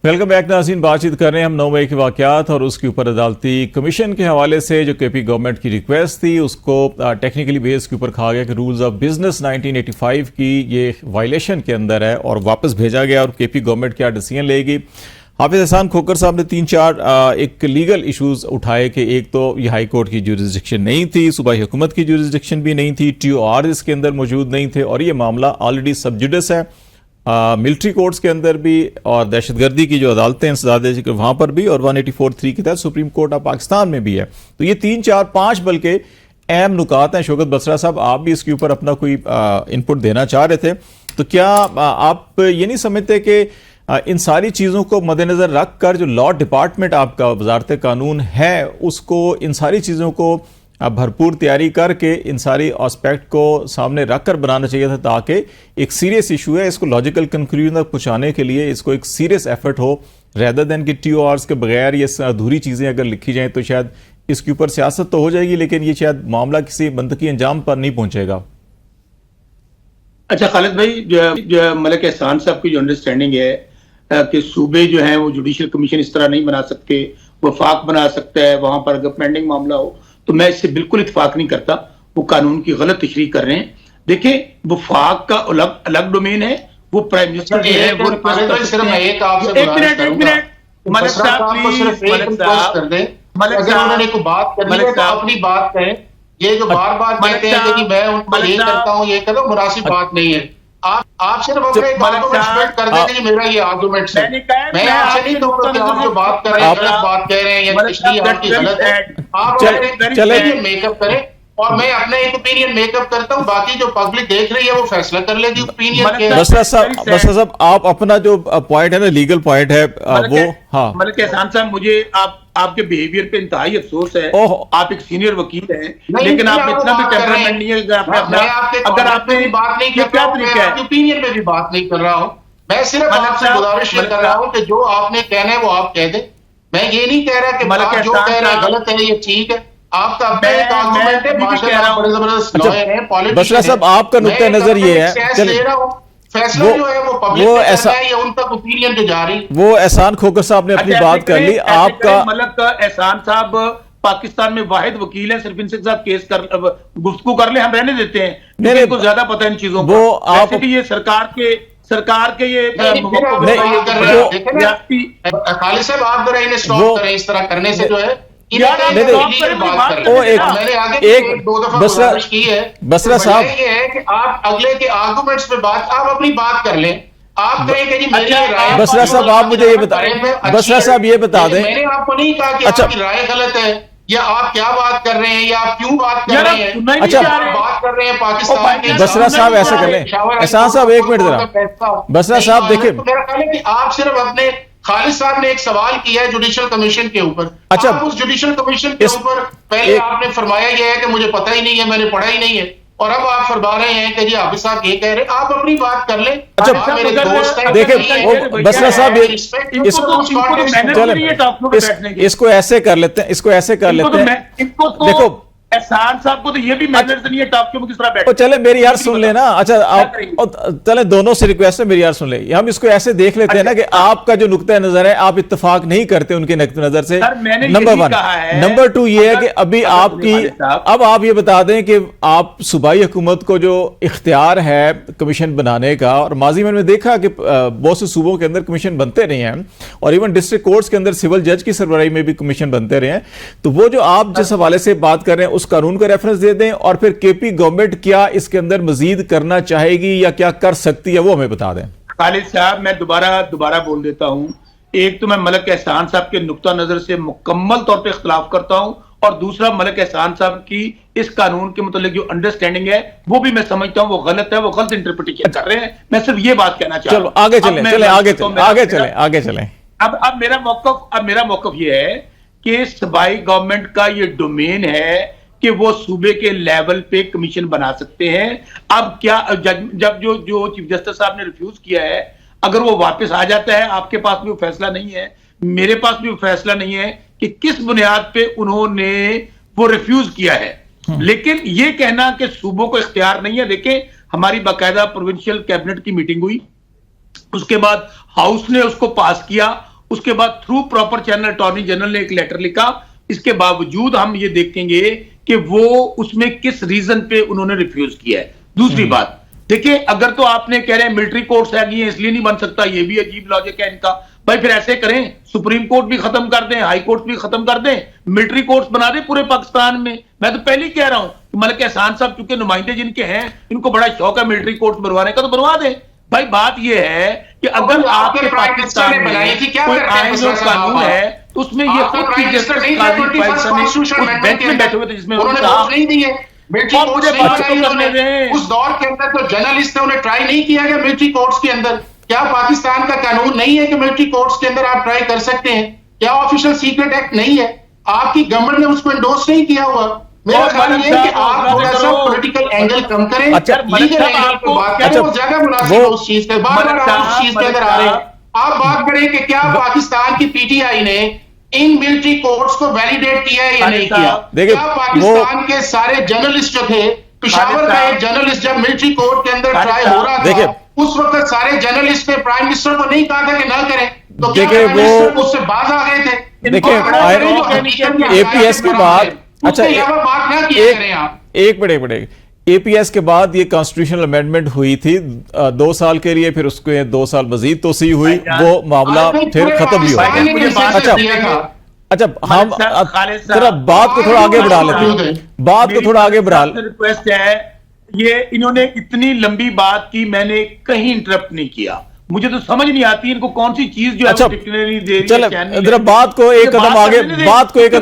Welcome back नाज़रीन। बातचीत कर रहे हैं हम 9 मई के वाक़यात और उसके ऊपर अदालती कमीशन के हवाले से जो केपी गवर्नमेंट की रिक्वेस्ट थी उसको टेक्निकली बेस के ऊपर कहा गया कि रूल्स ऑफ बिजनेस 1985 की ये वायलेशन के अंदर है और वापस भेजा गया। और केपी गवर्नमेंट क्या डिसीजन लेगी। हाफिज एहसान खोखर साहब ने 3-4 एक लीगल इशूज़ उठाए कि एक तो ये हाई कोर्ट की जुरिसडिक्शन नहीं थी, सूबाई हुकूमत की जुरिसडिक्शन भी नहीं थी, TOR इसके अंदर मौजूद नहीं थे और ये मामला ऑलरेडी सब जुडिस है मिलिट्री कोर्ट्स के अंदर भी और दहशतगर्दी की जो अदालतें हैं वहाँ पर भी और 184(3) के तहत सुप्रीम कोर्ट ऑफ पाकिस्तान में भी है। तो ये 3-4-5 बल्कि अहम नुकात हैं। शौकत बसरा साहब, आप भी इसके ऊपर अपना कोई इनपुट देना चाह रहे थे, तो क्या आप ये नहीं समझते कि इन सारी चीज़ों को मद्देनज़र रख कर जो लॉ डिपार्टमेंट आपका वजारत कानून है उसको इन सारी चीज़ों को भरपूर तैयारी करके इन सारी एस्पेक्ट को सामने रख कर बनाना चाहिए था, ताकि एक सीरियस इशू है इसको लॉजिकल कंक्लूजन तक पहुँचाने के लिए इसको एक सीरियस एफर्ट हो, रेदर देन कि TORs के बगैर ये अधूरी चीज़ें अगर लिखी जाएँ तो शायद इसके ऊपर सियासत तो हो जाएगी लेकिन ये शायद मामला किसी मंतकी अंजाम पर नहीं पहुँचेगा। अच्छा खालिद भाई, जो मलिक एहसान साहब की जो अंडरस्टैंडिंग है कि सूबे जो हैं वो जुडिशल कमीशन इस तरह नहीं बना सकते, वफाक बना सकता है, वहां पर अगर पेंडिंग मामला हो, तो मैं इससे बिल्कुल इत्तेफाक नहीं करता। वो कानून की गलत तशरीह कर रहे हैं। देखिए, वफाक का अलग डोमेन है, वो प्राइम मिनिस्टर जो है वो रिक्वेस्ट कर सकते हैं। एक मिनट मलिक साहब अपनी बात कहें। ये जो बार बार कहते हैं कि मैं उनको ये करता हूँ ये करो, मुनासिब बात नहीं है। आप सिर्फ अपने आर्गुमेंट स्प्रेड कर देंगे कि मेरा ये आर्गुमेंट है। मैं आपसे नहीं कहूंगा कि आप जो बात कर रहे हैं गलत बात कह रहे हैं या तशरीह आपकी गलत है। आप ओपिनियन मेकअप करें और मैं अपने एक ओपिनियन मेकअप करता हूं, बाकी जो पब्लिक देख रही है वो फैसला कर लेगी ओपिनियन के। बसरा साहब आप अपना जो पॉइंट है ना, लीगल पॉइंट है वो, हाँ मलिक एहसान साहब, मुझे आपके बिहेवियर पे इंतहाई अफसोस है। आप एक सीनियर वकील हैं लेकिन आप इतना भी टेम्परामेंट नहीं है। अगर आपने बात नहीं कर रहा हूं, मैं ओपिनियन पे भी बात नहीं कर रहा हूं, मैं सिर्फ आपसे गुजारिश कर रहा हूं कि जो आपने कहना है वो आप कह दें। मैं ये नहीं कह रहा कि आप जो कह रहे हैं गलत है, ये ठीक है। आपका अपना एक आर्गुमेंट है, माशाल्लाह बड़े जबरदस्त लॉयर हैं, पॉलिटिशियन। बसरा साहब, आपका नुक्ता नजर ये है, फैसला जो है वो पब्लिक का ऐसा है या उन तक ओपिनियन जो जा रही। वो एहसान खोखर साहब ने अपनी बात कर ली। आपका मलिक एहसान साहब पाकिस्तान में वाहिद वकील है, सिर्फ इनसे साहब केस कर गुफ्तगू कर ले, हम रहने देते हैं, क्योंकि इनको ज्यादा पता है इन चीजों को। वो आप ये सरकार के ये खालिद साहब, आप जरा इन्हें स्टॉप करें इस तरह करने से जो है। बसरा साहब, ये है कि आप अगले के आर्गुमेंट्स पे बात, आप अपनी बात कर लें। आप कहें कि जी मेरी राय, बसरा साहब आप मुझे ये बता, बसरा साहब ये बता दें, मैंने आपको नहीं कहा कि आपकी राय गलत है या आप क्या बात कर रहे हैं या आप क्यों बात कर रहे हैं। अच्छा, बात कर रहे हैं पाकिस्तान के। बसरा साहब ऐसा कर लें, एहसान साहब एक मिनट जरा, बसरा साहब देखिए, मेरा ख्याल है कि आप सिर्फ अपने खालिद साहब ने एक सवाल किया है जुडिशल कमीशन के ऊपर। अच्छा, उस जुडिशल कमीशन के ऊपर पहले आपने फरमाया यह है कि मुझे पता ही नहीं है, मैंने पढ़ा ही नहीं है, और अब आप फरमा रहे हैं कि जी हाफिज साहब ये कह रहे हैं। आप अपनी बात कर लें। अच्छा, मेरे दोस्त हैं, देखिए बसरा साहब इसको ऐसे कर लेते हैं, इसको ऐसे कर लेते हैं। देखो एहसान साहब को तो ये भी मैनर्स नहीं है, टॉप के किस तरह बैठे। चले मेरी यार सुन लेना। अच्छा, आप चले दोनों से रिक्वेस्ट है, मेरी यार सुन ले। हम इसको ऐसे देख लेते हैं ना कि आपका जो नुक्ता नजर है आप इत्तेफाक नहीं करते उनके नुक्ता नजर से, नंबर 1। नंबर 2 ये है कि अभी आपकी, अब आप ये बता दें कि आप सूबाई हुकूमत को जो इख्तियार है कमीशन बनाने का, और माजी में देखा कि बहुत से सूबों के अंदर कमीशन बनते रहे हैं और इवन डिस्ट्रिक्ट कोर्ट्स के अंदर सिविल जज की सरबराही में भी कमीशन बनते रहे हैं। तो वो जो आप जिस हवाले से बात कर रहे हैं उस कानून का रेफरेंस दे दें और फिर केपी गवर्नमेंट क्या इसके अंदर मजीद करना चाहेगी या क्या कर सकती है वो हमें बता दें। खालिद साहब, मैं दोबारा बोल देता हूं। एक तो मैं मलिक एहसान साहब के नुक्ता नजर से मुकम्मल तौर पे इख्तिलाफ करता हूं, और दूसरा मलिक एहसान साहब की इस कानून के मतलब जो अंडरस्टैंडिंग है वो भी मैं समझता हूं वो गलत है, वो गलत इंटरप्रिटेशन कर रहे हैं। मैं सिर्फ ये बात कहना चाहता हूं। चलो आगे चलें। अब मेरा मौकफ ये है कि सूबाई गवर्नमेंट का ये डोमेन है कि वो सूबे के लेवल पे कमीशन बना सकते हैं। अब क्या जब जो चीफ जस्टिस साहब ने रिफ्यूज किया है, अगर वो वापस आ जाता है, आपके पास भी वो फैसला नहीं है, मेरे पास भी वो फैसला नहीं है कि किस बुनियाद पे उन्होंने वो रिफ्यूज किया है। लेकिन ये कहना कि सूबों को इख्तियार नहीं है, देखें हमारी बाकायदा प्रोविंशियल कैबिनेट की मीटिंग हुई, उसके बाद हाउस ने उसको पास किया उसके बाद through proper channel attorney general ने एक लेटर लिखा। इसके बावजूद हम ये देखेंगे कि वो उसमें किस रीजन पे उन्होंने रिफ्यूज किया है। दूसरी बात देखिए, अगर तो आपने कह रहे हैं मिलिट्री कोर्ट्स है इसलिए नहीं बन सकता, ये भी अजीब लॉजिक है इनका। भाई फिर ऐसे करें, सुप्रीम कोर्ट भी खत्म कर दें, हाई कोर्ट भी खत्म कर दें, मिलिट्री कोर्ट्स बना दें पूरे पाकिस्तान में। मैं तो पहले ही कह रहा हूं कि मलिक एहसान साहब चूंकि नुमाइंदे जिनके हैं, इनको बड़ा शौक है मिलिट्री कोर्ट्स बनवाने का, तो बनवा दें। भाई बात यह है कि अगर आपके पाकिस्तान में कोई आईन और कानून है तो उसमें ये खुद की जस्टिस काजी फैसल ने उस बेंच में बैठे हुए थे जिसमें उन्होंने कहा नहीं दी है उस दौर के अंदर तो जर्नलिस्ट ने उन्हें ट्राई नहीं किया गया मिलिट्री कोर्ट्स के अंदर। क्या पाकिस्तान का कानून नहीं है कि मिलिट्री कोर्ट्स के अंदर आप ट्राई कर सकते हैं? क्या ऑफिशियल सीक्रेट एक्ट नहीं है? आपकी गवर्नमेंट ने उसको एंडोर्स नहीं किया हुआ। मेरा ख्याल ये है कि आप थोड़ा सा पॉलिटिकल एंगल कम करें, लीगल एंगल को बात करें, वो ज्यादा मुनासिब है उस चीज के। बार-बार आप उस चीज के अंदर आ रहे हैं। आप बात करें कि क्या पाकिस्तान की पीटीआई ने इन मिलिट्री कोर्ट्स को वैलिडेट किया है या नहीं किया? क्या पाकिस्तान के सारे जर्नलिस्ट जो थे, पेशावर का एक जर्नलिस्ट जब मिलिट्री कोर्ट के अंदर ट्राई हो रहा था, उस वक्त सारे जर्नलिस्ट ने प्राइम मिनिस्टर को नहीं कहा था कि ना करें, तो क्या प्राइम मिनिस्टर उससे बाज आ गए थे? देखिए एपीएस के बाद, अच्छा बात ना किया करें आप। एक मिनट, एपीएस के बाद ये कॉन्स्टिट्यूशनल अमेंडमेंट हुई थी 2 साल के लिए, फिर उसके 2 साल मजीद तोसी हुई, वो मामला फिर खत्म भी हुआ। अच्छा हम जरा बात को थोड़ा आगे बढ़ा लेते हैं, बात को थोड़ा आगे बढ़ा। रिक्वेस्ट है, ये इन्होंने इतनी लंबी बात की, मैंने कहीं इंटरप्ट नहीं किया। मुझे तो समझ नहीं आती इनको कौन सी चीज जो अच्छा, चले जरा बात को एक कदम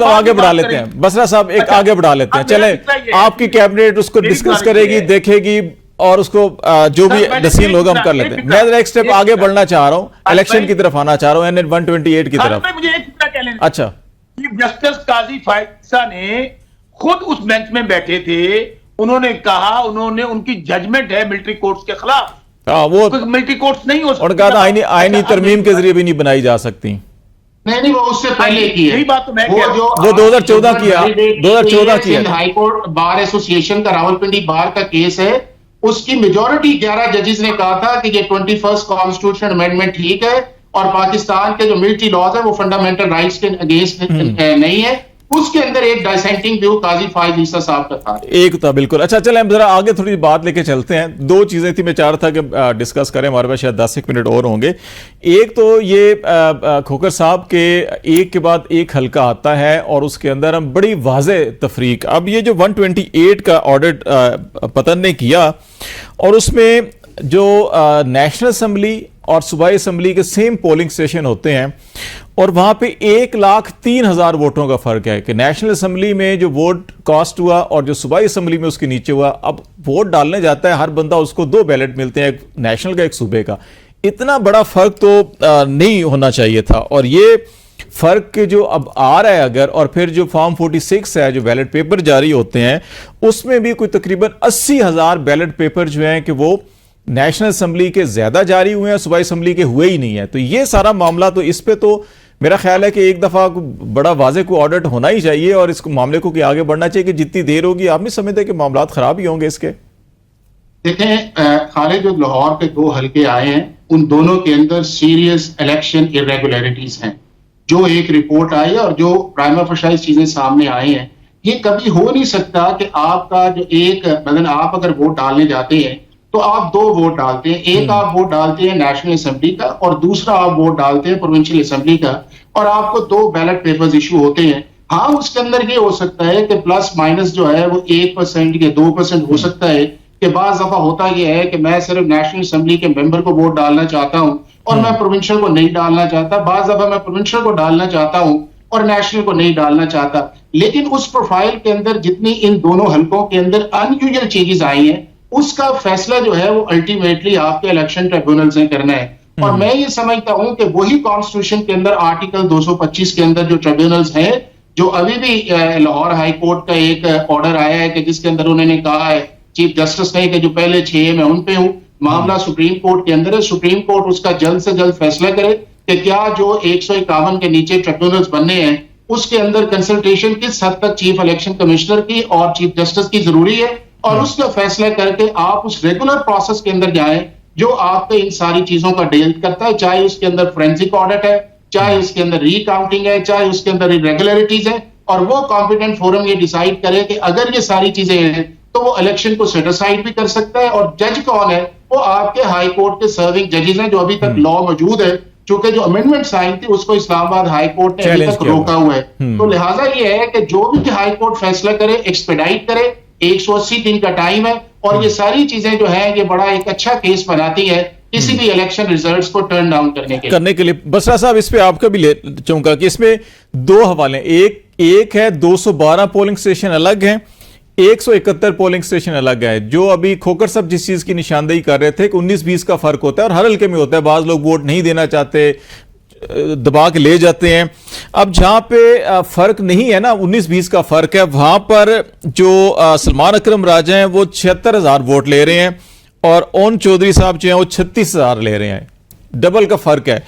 आगे बढ़ा लेते हैं। बसरा साहब एक आगे बढ़ा लेते हैं। चले आपकी कैबिनेट उसको डिस्कस करेगी, देखेगी और उसको जो भी डिसीजन होगा हम कर लेते हैं। मैं एक स्टेप आगे बढ़ना चाह रहा हूं, इलेक्शन की तरफ आना चाह रहा हूं, NN 128 की तरफ। मुझे एक कहना है, अच्छा, जस्टिस काजी फैसल ने खुद उस बेंच में बैठे थे, उन्होंने कहा, उन्होंने उनकी जजमेंट है मिलिट्री कोर्ट्स के खिलाफ, वो मिलिट्री कोर्ट्स नहीं हो सकती। उन्होंने कहा आईनी तरमीम के जरिए भी नहीं बनाई जा सकती। नहीं, वो उससे पहले की है। यही बात तो मैं वो 2014 किया, 2014 किया। हाई कोर्ट बार एसोसिएशन का रावलपिंडी बार का केस है, उसकी मेजॉरिटी 11 जजेस ने कहा था कि ये 21st कॉन्स्टिट्यूशन अमेंडमेंट ठीक है और पाकिस्तान के जो मिलिट्री लॉज है वो फंडामेंटल राइट्स के अगेंस्ट नहीं है। उसके अंदर एक डाइसेंटिंग व्यू काजी फायज ईसा साहब का था। एक था बिल्कुल। अच्छा चलें हम जरा आगे थोड़ी बात लेके चलते हैं। 2 चीजें थी, मैं चाह रहा था कि डिस्कस करें, हमारे पास शायद 10 मिनट और होंगे। एक तो ये खोकर साहब के एक के बाद एक हल्का आता है और उसके अंदर हम बड़ी वाज़े तफरीक, अब ये जो 128 का ऑडिट पतन ने किया और उसमें जो नेशनल असम्बली और सूबाई असम्बली के सेम पोलिंग स्टेशन होते हैं और वहां पे 1,03,000 वोटों का फर्क है कि नेशनल असम्बली में जो वोट कास्ट हुआ और जो सूबाई असम्बली में उसके नीचे हुआ। अब वोट डालने जाता है हर बंदा, उसको 2 बैलेट मिलते हैं, एक नेशनल का एक सूबे का। इतना बड़ा फर्क तो नहीं होना चाहिए था और ये फर्क जो अब आ रहा है अगर, और फिर जो फॉर्म 46 है जो बैलेट पेपर जारी होते हैं उसमें भी कोई तकरीबन 80,000 बैलेट पेपर जो हैं कि वो नेशनल असम्बली के ज्यादा जारी हुए हैं, सूबाई असम्बली के हुए ही नहीं है। तो ये सारा मामला, तो इस पे तो मेरा ख्याल है कि एक दफा बड़ा वाजे को ऑडिट होना ही चाहिए और इस मामले को आगे बढ़ना चाहिए कि जितनी देर होगी आप नहीं समझते कि मामला खराब ही होंगे इसके? देखें खालिद, जो लाहौर के 2 हल्के आए हैं उन दोनों के अंदर सीरियस इलेक्शन इरेगुलरिटीज हैं। जो एक रिपोर्ट आई है और जो प्राइमा फेसाई चीजें सामने आई हैं, ये कभी हो नहीं सकता कि आपका जो एक मतलब आप अगर वोट डालने जाते हैं तो आप 2 वोट डालते हैं, एक आप वोट डालते हैं नेशनल असेंबली का और दूसरा आप वोट डालते हैं प्रोविंशियल असेंबली का, और आपको 2 बैलेट पेपर्स इशू होते हैं। हाँ, उसके अंदर ये हो सकता है कि प्लस माइनस जो है वो 1% या 2% हो सकता है कि बाज दफा होता यह है कि मैं सिर्फ नेशनल असेंबली के मेंबर को वोट डालना चाहता हूं और मैं प्रोविंशियल को नहीं डालना चाहता। बाज दफा मैं प्रोविंशियल को डालना चाहता हूं और नेशनल को नहीं डालना चाहता। लेकिन उस प्रोफाइल के अंदर जितनी इन दोनों हल्कों के अंदर अनयूजुअल चेंजेस आई हैं, उसका फैसला जो है वो अल्टीमेटली आपके इलेक्शन ट्रिब्यूनल से करना है। और मैं ये समझता हूं कि वही कॉन्स्टिट्यूशन के अंदर आर्टिकल 225 के अंदर जो ट्रिब्यूनल्स हैं, जो अभी भी लाहौर हाई कोर्ट का एक ऑर्डर आया है कि जिसके अंदर उन्होंने कहा है, चीफ जस्टिस ने, कि जो पहले 6 मैं उन पे हूं, मामला सुप्रीम कोर्ट के अंदर है, सुप्रीम कोर्ट उसका जल्द से जल्द फैसला करे कि क्या जो 151 के नीचे ट्रिब्यूनल्स बनने हैं उसके अंदर कंसल्टेशन किस हद तक चीफ इलेक्शन कमिश्नर की और चीफ जस्टिस की जरूरी है, और उसका फैसला करके आप उस रेगुलर प्रोसेस के अंदर जाएं जो आपको इन सारी चीजों का डील करता है, चाहे उसके अंदर फोरेंसिक ऑडिट है, चाहे उसके अंदर रीकाउंटिंग है, चाहे उसके अंदर इरेगुलरिटीज है, और वो कॉम्पिटेंट फोरम ये डिसाइड करे कि अगर ये सारी चीजें हैं तो वो इलेक्शन को सेट असाइड भी कर सकता है। और जज कौन है? वो आपके हाई कोर्ट के सर्विंग जजेस हैं, जो अभी तक लॉ मौजूद है, चूंकि जो अमेंडमेंट आई थी उसको इस्लामाबाद हाई कोर्ट ने अभी तक रोका हुआ है। तो लिहाजा ये है कि जो भी हाई कोर्ट फैसला करे, एक्सपेडाइट करे, 180 दिन का टाइम है, और ये सारी चीजें जो है ये बड़ा एक अच्छा केस बनाती है किसी भी इलेक्शन रिजल्ट्स को टर्न डाउन करने के लिए। बसरा साहब, इस पे आपका भी ले चाहूंगा कि इसमें दो हवाले, एक है 212 पोलिंग स्टेशन अलग है, 171 पोलिंग स्टेशन अलग है। जो अभी खोकर साहब जिस चीज की निशानदेही कर रहे थे कि 19-20 का फर्क होता है और हर हल्के में होता है, बाज लोग वोट नहीं देना चाहते, दबा के ले जाते हैं। अब जहां पे फर्क नहीं है ना, 19-20 का फर्क है, वहां पर जो सलमान अकरम राजा हैं वो 76,000 वोट ले रहे हैं और ओन चौधरी साहब जो हैं वो 36,000 ले रहे हैं, डबल का फर्क है।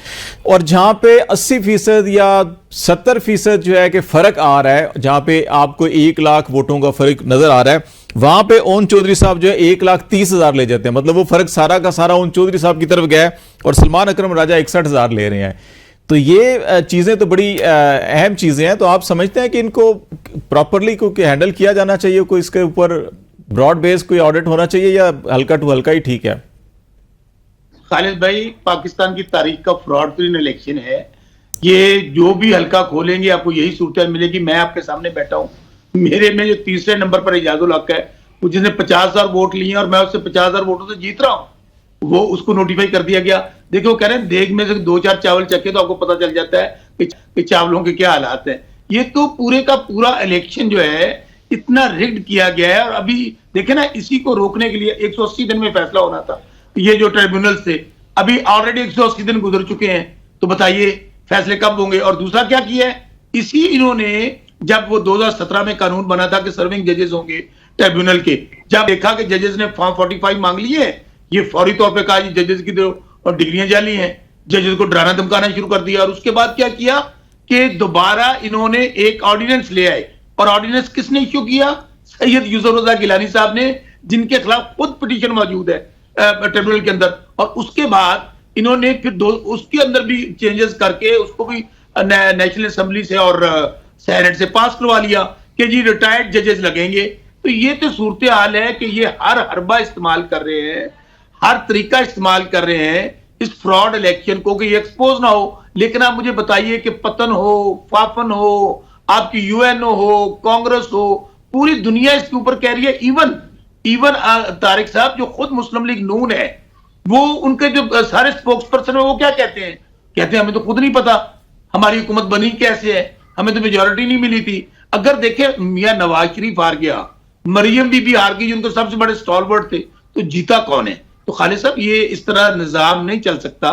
और जहां पे 80% या 70% जो है कि फर्क आ रहा है, जहां पे आपको 1 लाख वोटों का फर्क नजर आ रहा है, वहां पे ओन चौधरी साहब जो है 1,30,000 ले जाते हैं। मतलब वो फर्क सारा का सारा ओन चौधरी साहब की तरफ गया है और सलमान अकरम राजा 61,000 ले रहे हैं। तो ये चीजें तो बड़ी अहम चीजें हैं। तो आप समझते हैं कि इनको प्रॉपरली कोई हैंडल किया जाना चाहिए, कोई इसके ऊपर ब्रॉड बेस कोई ऑडिट होना चाहिए, या हल्का टू हल्का ही ठीक है? खालिद भाई, पाकिस्तान की तारीख का फ्रॉड फ्री इलेक्शन है ये। जो भी हल्का खोलेंगे आपको यही सूरत मिलेगी। मैं आपके सामने बैठा हूं, मेरे में जो तीसरे नंबर पर एजाजुल हक है, जिसने 50,000 वोट लिए और मैं उससे 50,000 वोटों से जीत रहा हूं, वो उसको नोटिफाई कर दिया गया। देखो, कह रहे हैं देग में से 2-4 चावल चखे तो आपको पता चल जाता है कि चावलों के क्या हालात हैं। ये तो पूरे का पूरा इलेक्शन जो है इतना रिग्ड किया गया है। और अभी देखे ना, इसी को रोकने के लिए 180 दिन में फैसला होना था। ये जो ट्रिब्यूनल से अभी ऑलरेडी 180 दिन गुजर चुके हैं, तो बताइए फैसले कब होंगे? और दूसरा क्या किया है, इसी इन्होंने जब वो 2017 में कानून बना था कि सर्विंग जजेस होंगे ट्रिब्यूनल के, जब देखा कि जजेस ने फॉर्म 45 मांग लिए, ये फौरी तौर पे कहा जजेस की तो और डिग्रियां जाली हैं, जजेस को डराना धमकाना शुरू कर दिया। और उसके बाद क्या किया कि दोबारा इन्होंने एक ऑर्डिनेंस ले आए। और ऑर्डिनेंस किसने इश्यू किया? सैयद यूसुफ रजा गिलानी साहब ने, जिनके खिलाफ खुद पिटीशन मौजूद है ट्रिब्यूनल के अंदर। और उसके बाद इन्होंने फिर उसके अंदर भी चेंजेस करके उसको भी नेशनल असेंबली से और सेनेट से पास करवा लिया कि जी रिटायर्ड जजेस लगेंगे। तो ये तो सूरत हाल है कि ये हर हरबा इस्तेमाल कर रहे हैं, हर तरीका इस्तेमाल कर रहे हैं इस फ्रॉड इलेक्शन को कि ये एक्सपोज ना हो। लेकिन आप मुझे बताइए कि पतन हो, फाफन हो, आपकी यूएनओ हो, कांग्रेस हो, पूरी दुनिया इसके ऊपर कह रही है। इवन तारिक साहब जो खुद मुस्लिम लीग नून है, वो उनके जो सारे स्पोक्स पर्सन है, वो क्या कहते हैं? कहते हैं हमें तो खुद नहीं पता हमारी हुकूमत बनी कैसे है, हमें तो मेजोरिटी नहीं मिली थी। अगर देखे मियां नवाज शरीफ हार गया, मरियम बीबी हार गई, जिनको सबसे बड़े स्टॉलवर्ड थे, तो जीता कौन है? तो खालिद साहब, ये इस तरह निजाम नहीं चल सकता।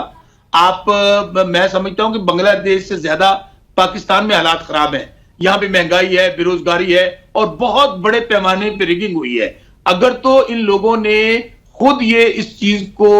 मैं समझता हूं कि बांग्लादेश से ज्यादा पाकिस्तान में हालात खराब हैं। यहां पे महंगाई है, बेरोजगारी है और बहुत बड़े पैमाने पर रिगिंग हुई है। अगर तो इन लोगों ने खुद ये इस चीज को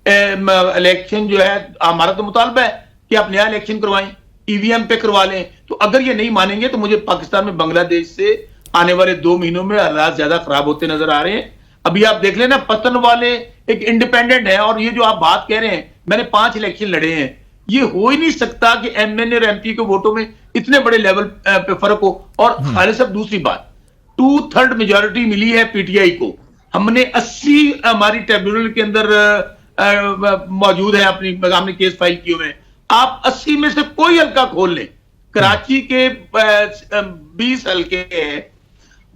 इलेक्शन जो है, हमारा तो मुतालबा है कि आप नया इलेक्शन करवाएं, ईवीएम पे करवा लें। तो अगर ये नहीं मानेंगे तो मुझे पाकिस्तान में बांग्लादेश से आने वाले 2 महीनों में हालात ज्यादा खराब होते नजर आ रहे हैं। अभी आप देख लेना, पतन वाले एक इंडिपेंडेंट है, और ये जो आप बात कह रहे हैं, मैंने 5 इलेक्शन लड़े हैं, ये हो ही नहीं सकता कि एमएनए और एमपी के वोटों में इतने बड़े लेवल पे फर्क हो। और खालिद साहब, दूसरी बात, 2/3 मेजोरिटी मिली है पीटीआई को। हमने 80 हमारी ट्रिब्यूनल के अंदर मौजूद है, अपनी हमने केस फाइल किए हुए हैं। आप 80 में से कोई हल्का खोल लें, कराची के 20 हल्के हैं,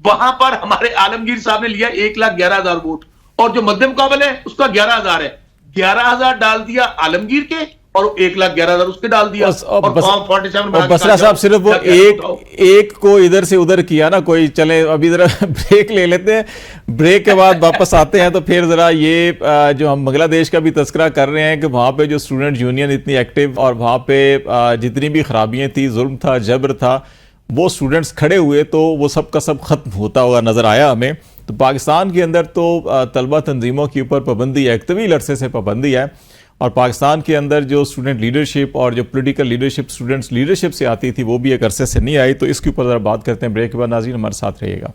वहां पर हमारे आलमगीर साहब ने लिया 1,11,000 वोट, और जो मध्य मुकाबल है उसका 11,000 है। 11,000 डाल दिया आलमगीर के और 1,11,000 उसके डाल दिया। और बसरा साहब सिर्फ वो एक को इधर से उधर किया ना। कोई चले अभी जरा ब्रेक ले लेते हैं, ब्रेक के बाद वापस आते हैं। तो फिर जरा ये जो हम बांग्लादेश का भी तस्करा कर रहे हैं कि वहां पे जो स्टूडेंट यूनियन इतनी एक्टिव, और वहां पे जितनी भी खराबियां थी, जुल्म था, जबर था, वो स्टूडेंट्स खड़े हुए, तो वो सब का सब खत्म होता हुआ नजर आया हमें। तो पाकिस्तान के अंदर तो तलबा तंजीमों के ऊपर पाबंदी है, एक तवील अरसे से पाबंदी है। और पाकिस्तान के अंदर जो स्टूडेंट लीडरशिप और जो पॉलिटिकल लीडरशिप स्टूडेंट्स लीडरशिप से आती थी, वो भी एक अरसे से नहीं आई। तो इसके ऊपर ज़रा बात करते हैं ब्रेक के बाद। नाज़रीन, हमारे साथ रहिएगा।